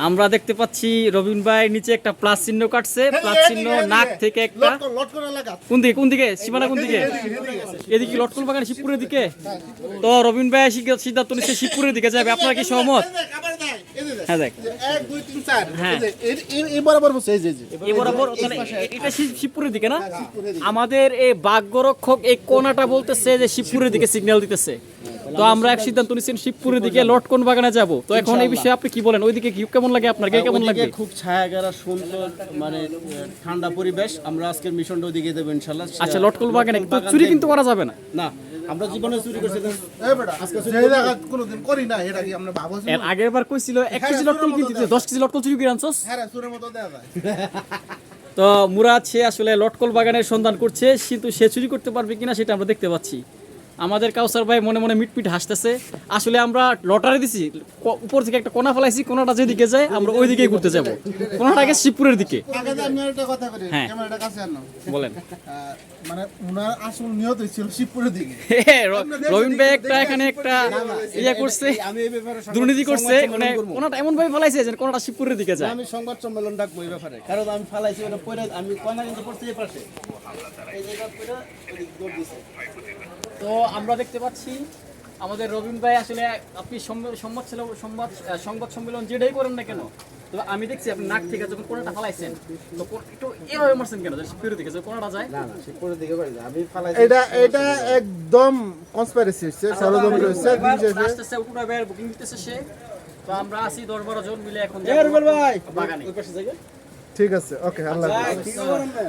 আমরা দেখতে পাচ্ছি রবিন ভাই নিচে একটা প্লাস চিহ্ন কাটছে, প্লাস চিহ্ন নাক থেকে একটা কোন দিকে সীমানা কোন দিকে, এদিকে লটকন বাগানে শিবপুরের দিকে। তো রবিন ভাই সিদ্ধান্ত নিচ্ছে শিবপুরের দিকে যাবে, আপনারা কি সহমত? হ্যাঁ দেখ 1 2 3 4 হ্যাঁ এই বরাবর বসে এই যে এই বরাবর তাহলে এটা শিবপুরের দিকে না? আমাদের এই বাঘরক্ষক এই কোনাটা বলতেছে যে শিবপুরের দিকে সিগন্যাল দিতেছে। তো আমরা এক সিদ্ধান্ত নিচ্ছেন শিবপুরের দিকে লটকন বাগানে যাব। তো এখন এই বিষয়ে আপনি কি বলেন? ওইদিকে কি কেমন লাগে আপনার, কে কেমন লাগে? খুব ছায়াগারা সুন্দর মানে ঠান্ডা পরিবেশ। আমরা আজকের মিশনটা ওইদিকে দেব ইনশাআল্লাহ। আচ্ছা লটকন বাগানে তো চুরি কিন্তু করা যাবে না। না আমরা জীবনে চুরি করছি না। এই বেটা আজকে সেই জায়গা কোনোদিন করি না, এটা কি আমরা ভাবছি? এর আগের বার কইছিল 1 কেজি লটকন কিনতে 10 কেজি লটকন চুরি করে আনছস। হ্যাঁ রে, সুরের মতো দেয়া যায়। তো মুরাদ সে আসলে লটকল বাগানের সন্ধান করছে, কিন্তু সে চুরি করতে পারবে কিনা সেটা আমরা দেখতে পাচ্ছি। আমাদের কাউসার ভাই মনে মনে মিটমিট হাসতেছে। আসলে আমরা লটারি দিছি, উপর থেকে একটা কোনা ফেলাইছি, কোনাটা যেদিকে যায় আমরা ওই দিকেই ঘুরতে যাব। কোনাটা আগে শিবপুরের দিকে। আগে যে আমি একটা কথা করি, হ্যাঁ। ক্যামেরাটা কাছে আনো। বলেন মানে উনার আসল নিয়ত ছিল শিবপুরের দিকে। রবিন ভাই একটা এখানে একটা ইয়া করছে, আমি এই ব্যাপারে দুর্নীতি করছে, মানে কোনাটা এমন ভাবে ফেলাইছে যে কোনাটা শিবপুরের দিকে যায়। আমি সংবাদ সম্মেলন ডাকবো এই ব্যাপারে, কারণ আমি ফালাইছি ওটা পরে আমি কোনা কিন্তু পড়ছি এই পাশে এই জায়গা পরে ওই দৌড় দিছে। তো আমরা দেখতে পাচ্ছি আমাদের রবিন ভাই আসলে আপনি সংবাদ সম্মেলন যেটাই করেন না কেন, তো আমি দেখছি আপনি নাক থেকে যখন কোনাটা ফালাইছেন তো একটু এভাবে মারছেন কেন, শিবপুরের দিকে যে কোনাটা যায়। না না শিবপুরের দিকে পারি না, আমি ফালাইছি। এটা একদম কনস্পাইরেসি হচ্ছে, ষড়যন্ত্র হচ্ছে। আস্তে আস্তে উপরে ভাইয়ের বুকিং দিতেছে সে। তো আমরা আছি 10-12 জন মিলে এখন এ রুবেল ভাই বাগানে। ওই পাশে জায়গা ঠিক আছে, ওকে, আল্লাহ হাফেজ। ঠিক আছে